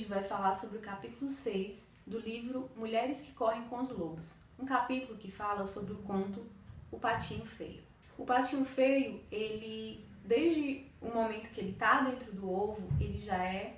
vídeo vai falar sobre o capítulo 6 do livro Mulheres que Correm com os Lobos, um capítulo que fala sobre o conto O Patinho Feio. O patinho feio, ele, desde o momento que ele está dentro do ovo, ele já é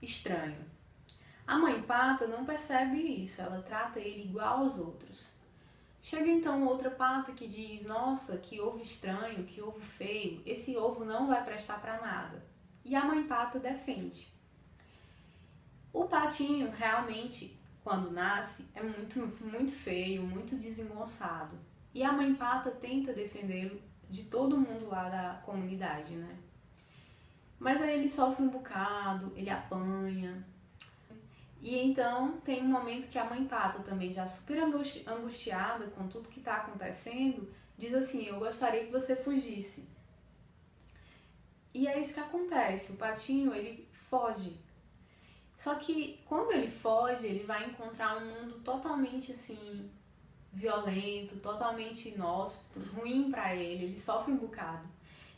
estranho. A mãe pata não percebe isso, ela trata ele igual aos outros. Chega então outra pata que diz: nossa, que ovo estranho, que ovo feio, esse ovo não vai prestar para nada. E a mãe pata defende. O patinho realmente, quando nasce, é muito feio, muito desengonçado. E a mãe pata tenta defendê-lo de todo mundo lá da comunidade, né? Mas aí ele sofre um bocado, ele apanha. E então tem um momento que a mãe pata também, já super angustiada com tudo que está acontecendo, diz assim: eu gostaria que você fugisse. E é isso que acontece, o patinho ele foge. Só que quando ele foge, ele vai encontrar um mundo totalmente assim, violento, totalmente inóspito, ruim pra ele sofre um bocado.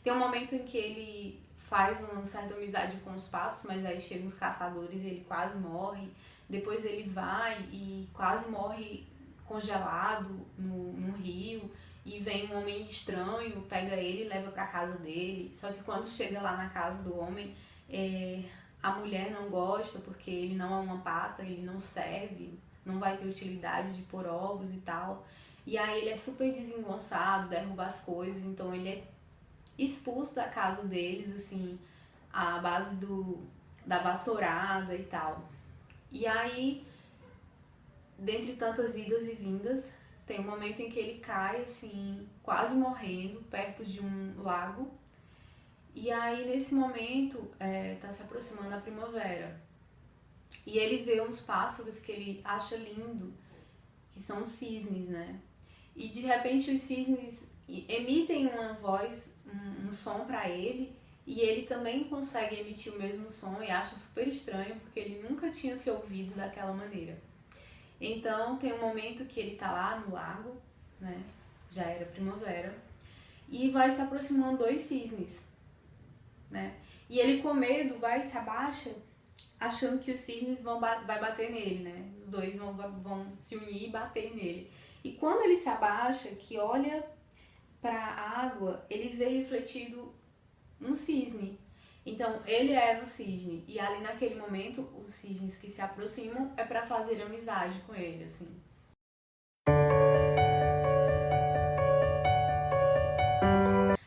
Tem um momento em que ele faz uma certa amizade com os patos, mas aí chegam os caçadores e ele quase morre. Depois ele vai e quase morre congelado no rio, e vem um homem estranho, pega ele e leva pra casa dele. Só que quando chega lá na casa do homem, a mulher não gosta porque ele não é uma pata, ele não serve, não vai ter utilidade de pôr ovos e tal. E aí ele é super desengonçado, derruba as coisas, então ele é expulso da casa deles, assim, à base da vassourada e tal. E aí, dentre tantas idas e vindas, tem um momento em que ele cai, assim, quase morrendo, perto de um lago. E aí, nesse momento, tá se aproximando a primavera. E ele vê uns pássaros que ele acha lindo, que são os cisnes, né? E de repente os cisnes emitem uma voz, um som para ele, e ele também consegue emitir o mesmo som e acha super estranho, porque ele nunca tinha se ouvido daquela maneira. Então tem um momento que ele tá lá no lago, né? Já era primavera, e vai se aproximando dois cisnes, né? E ele com medo vai e se abaixa, achando que os cisnes vai bater nele, né? Os dois vão se unir e bater nele. E quando ele se abaixa, que olha para a água, ele vê refletido um cisne. Então ele era um cisne, e ali naquele momento os cisnes que se aproximam é para fazer amizade com ele, assim.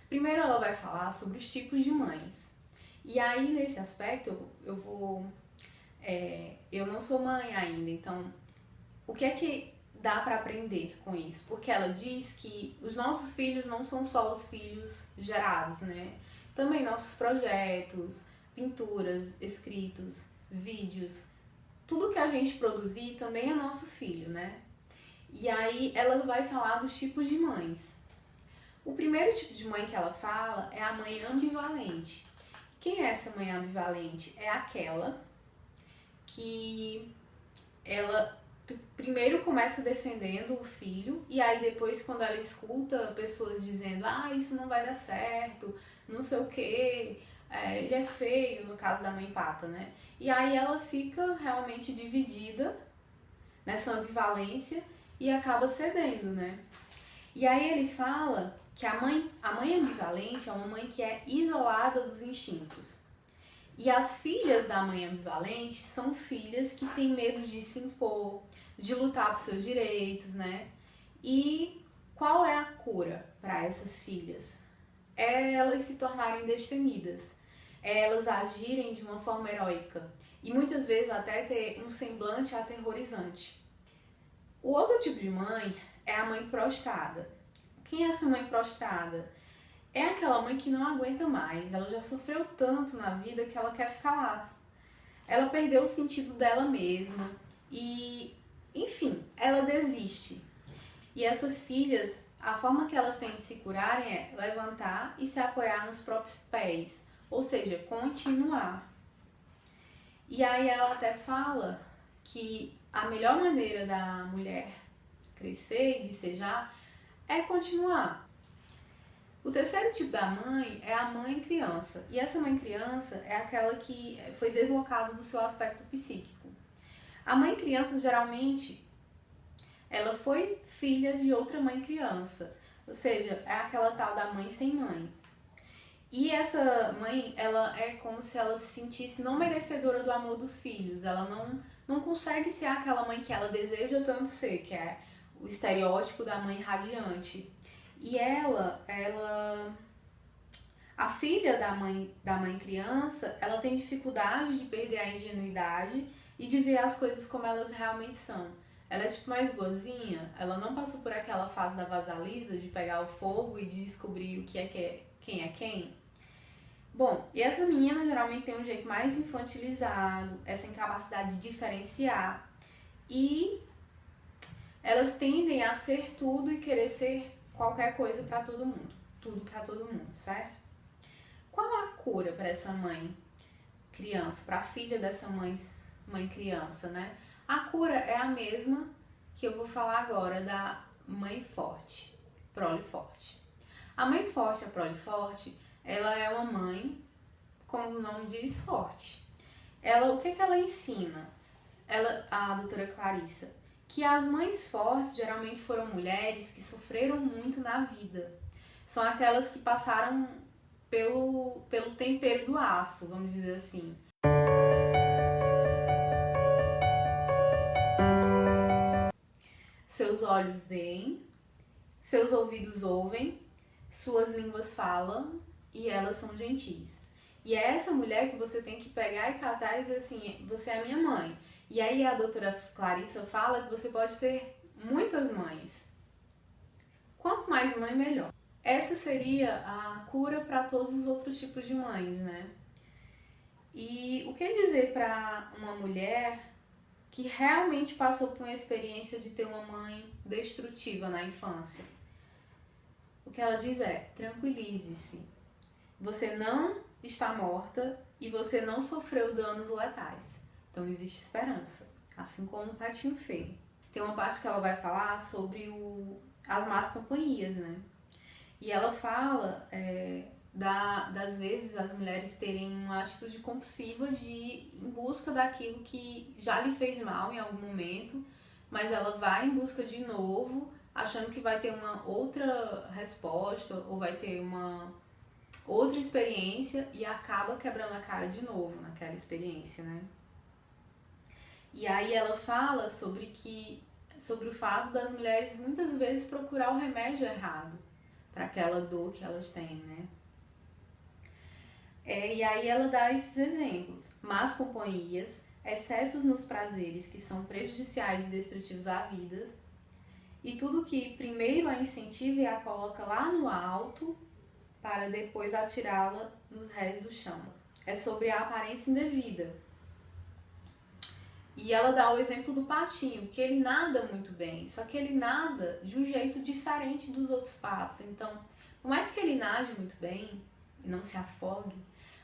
Primeiro ela vai falar sobre os tipos de mães. E aí nesse aspecto eu não sou mãe ainda, então o que é que dá para aprender com isso? Porque ela diz que os nossos filhos não são só os filhos gerados, né? Também nossos projetos, pinturas, escritos, vídeos, tudo que a gente produzir também é nosso filho, né? E aí ela vai falar dos tipos de mães. O primeiro tipo de mãe que ela fala é a mãe ambivalente. Quem é essa mãe ambivalente? É aquela que ela primeiro começa defendendo o filho, e aí depois quando ela escuta pessoas dizendo: ah, isso não vai dar certo, não sei o que, ele é feio, no caso da mãe pata, né? E aí ela fica realmente dividida nessa ambivalência e acaba cedendo, né? E aí ele fala que a mãe ambivalente é uma mãe que é isolada dos instintos. E as filhas da mãe ambivalente são filhas que têm medo de se impor, de lutar por seus direitos, né? E qual é a cura para essas filhas? É elas se tornarem destemidas, é elas agirem de uma forma heróica e muitas vezes até ter um semblante aterrorizante. O outro tipo de mãe é a mãe prostrada. Quem é essa mãe prostrada? É aquela mãe que não aguenta mais, ela já sofreu tanto na vida que ela quer ficar lá. Ela perdeu o sentido dela mesma e, enfim, ela desiste. E essas filhas, a forma que elas têm de se curarem é levantar e se apoiar nos próprios pés, ou seja, continuar. E aí ela até fala que a melhor maneira da mulher crescer e vicejar é continuar. O terceiro tipo da mãe é a mãe criança. E essa mãe criança é aquela que foi deslocada do seu aspecto psíquico. A mãe criança, geralmente, ela foi filha de outra mãe criança. Ou seja, é aquela tal da mãe sem mãe. E essa mãe, ela é como se ela se sentisse não merecedora do amor dos filhos. Ela não consegue ser aquela mãe que ela deseja tanto ser, que é o estereótipo da mãe radiante. E a filha da mãe criança, ela tem dificuldade de perder a ingenuidade e de ver as coisas como elas realmente são. Ela é tipo mais boazinha, ela não passou por aquela fase da vasalisa de pegar o fogo e de descobrir o que é quem é quem. Bom, e essa menina geralmente tem um jeito mais infantilizado, essa incapacidade de diferenciar. E elas tendem a ser tudo e querer ser qualquer coisa pra todo mundo. Tudo pra todo mundo, certo? Qual a cura para essa mãe criança, para a filha dessa mãe criança, né? A cura é a mesma que eu vou falar agora da mãe forte, prole forte. A mãe forte, a prole forte, ela é uma mãe, como o nome diz, forte. O que ela ensina? A doutora Clarissa, que as mães fortes geralmente foram mulheres que sofreram muito na vida. São aquelas que passaram pelo tempero do aço, vamos dizer assim. Seus olhos veem, seus ouvidos ouvem, suas línguas falam e elas são gentis. E é essa mulher que você tem que pegar e catar e dizer assim, você é minha mãe. E aí a doutora Clarissa fala que você pode ter muitas mães. Quanto mais mãe, melhor. Essa seria a cura para todos os outros tipos de mães, né? E o que dizer para uma mulher que realmente passou por uma experiência de ter uma mãe destrutiva na infância? O que ela diz é, tranquilize-se. Você não está morta e você não sofreu danos letais. Então existe esperança, assim como o patinho feio. Tem uma parte que ela vai falar sobre as más companhias, né? E ela fala das vezes as mulheres terem uma atitude compulsiva de ir em busca daquilo que já lhe fez mal em algum momento, mas ela vai em busca de novo, achando que vai ter uma outra resposta ou vai ter uma outra experiência e acaba quebrando a cara de novo naquela experiência, né? E aí ela fala sobre o fato das mulheres muitas vezes procurar o remédio errado para aquela dor que elas têm, né? E aí ela dá esses exemplos. Más companhias, excessos nos prazeres que são prejudiciais e destrutivos à vida, e tudo que primeiro a incentiva e a coloca lá no alto para depois atirá-la nos rés do chão. É sobre a aparência indevida. E ela dá o exemplo do patinho, que ele nada muito bem, só que ele nada de um jeito diferente dos outros patos. Então, por mais que ele nade muito bem e não se afogue,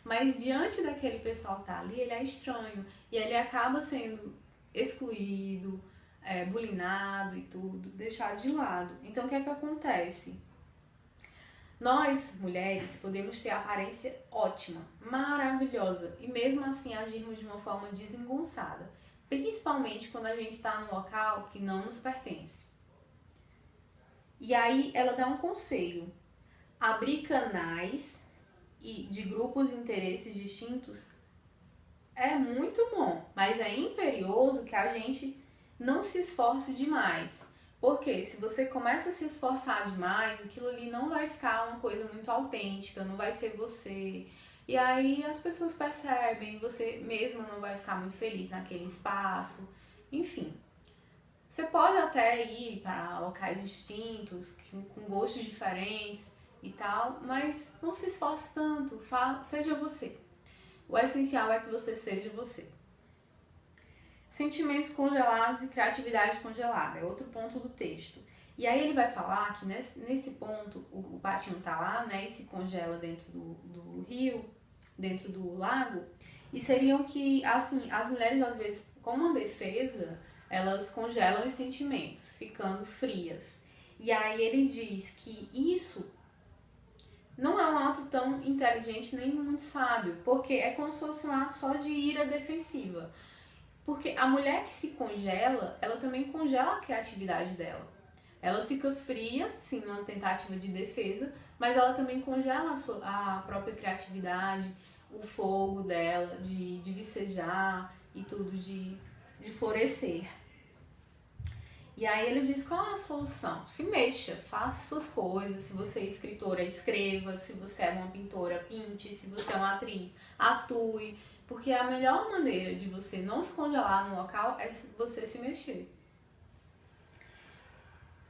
mas diante daquele pessoal que tá ali, ele é estranho e ele acaba sendo excluído, bulinado e tudo, deixado de lado. Então, o que é que acontece? Nós, mulheres, podemos ter a aparência ótima, maravilhosa e mesmo assim agirmos de uma forma desengonçada. Principalmente quando a gente está num local que não nos pertence. E aí ela dá um conselho. Abrir canais de grupos de interesses distintos é muito bom, mas é imperioso que a gente não se esforce demais. Porque se você começa a se esforçar demais, aquilo ali não vai ficar uma coisa muito autêntica, não vai ser você. E aí as pessoas percebem, você mesma não vai ficar muito feliz naquele espaço. Enfim, você pode até ir para locais distintos, com gostos diferentes e tal, mas não se esforce tanto, seja você. O essencial é que você seja você. Sentimentos congelados e criatividade congelada é outro ponto do texto. E aí ele vai falar que nesse ponto o patinho tá lá, né, e se congela dentro do rio, dentro do lago, e seriam que, assim, as mulheres às vezes, como uma defesa, elas congelam os sentimentos, ficando frias. E aí ele diz que isso não é um ato tão inteligente nem muito sábio, porque é como se fosse um ato só de ira defensiva. Porque a mulher que se congela, ela também congela a criatividade dela. Ela fica fria, sim, numa tentativa de defesa, mas ela também congela a própria criatividade, o fogo dela, de vicejar e tudo, de florescer. E aí ele diz, qual é a solução? Se mexa, faça suas coisas. Se você é escritora, escreva. Se você é uma pintora, pinte. Se você é uma atriz, atue. Porque a melhor maneira de você não se congelar no local é você se mexer.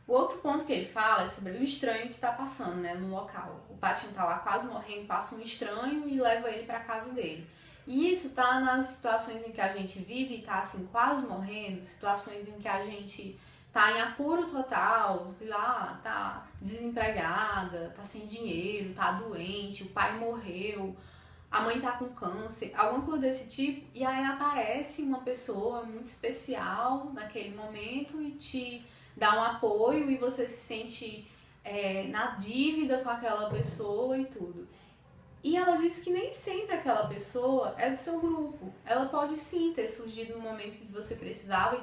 O outro ponto que ele fala é sobre o estranho que está passando, né, no local. O patinho está lá quase morrendo, passa um estranho e leva ele para casa dele. E isso tá nas situações em que a gente vive e tá assim quase morrendo, situações em que a gente tá em apuro total, sei lá, tá desempregada, tá sem dinheiro, tá doente, o pai morreu, a mãe tá com câncer, alguma coisa desse tipo, e aí aparece uma pessoa muito especial naquele momento e te dá um apoio e você se sente na dívida com aquela pessoa e tudo. E ela disse que nem sempre aquela pessoa é do seu grupo. Ela pode sim ter surgido no momento que você precisava e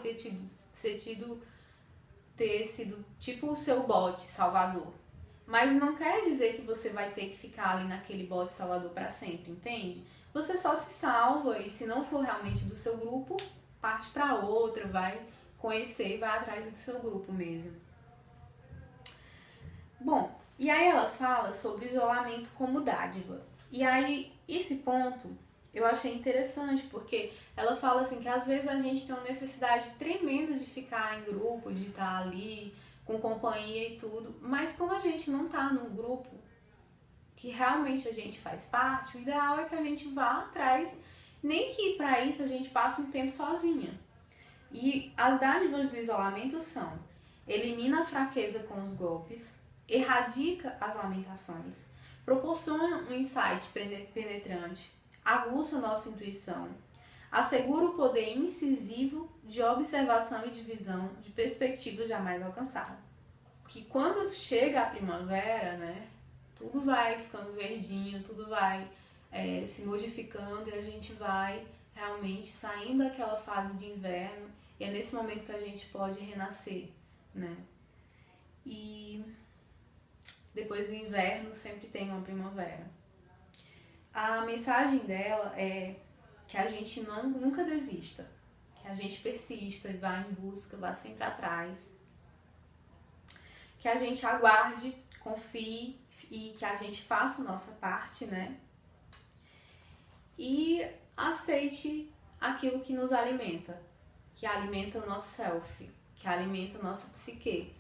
ter sido tipo o seu bote salvador. Mas não quer dizer que você vai ter que ficar ali naquele bote salvador para sempre, entende? Você só se salva e se não for realmente do seu grupo, parte para outra, vai conhecer e vai atrás do seu grupo mesmo. Bom, e aí ela fala sobre isolamento como dádiva. E aí, esse ponto eu achei interessante, porque ela fala assim que às vezes a gente tem uma necessidade tremenda de ficar em grupo, de estar ali com companhia e tudo, mas quando a gente não está num grupo que realmente a gente faz parte, o ideal é que a gente vá atrás, nem que para isso a gente passe um tempo sozinha. E as dádivas do isolamento são: elimina a fraqueza com os golpes, erradica as lamentações, proporciona um insight penetrante, aguça nossa intuição, assegura o poder incisivo de observação e de visão de perspectivas jamais alcançadas. Que quando chega a primavera, né, tudo vai ficando verdinho, tudo vai se modificando e a gente vai realmente saindo daquela fase de inverno, e é nesse momento que a gente pode renascer, né? E depois do inverno sempre tem uma primavera. A mensagem dela é que a gente nunca desista, que a gente persista e vá em busca, vá sempre atrás, que a gente aguarde, confie e que a gente faça a nossa parte, né? E aceite aquilo que nos alimenta, que alimenta o nosso self, que alimenta a nossa psique.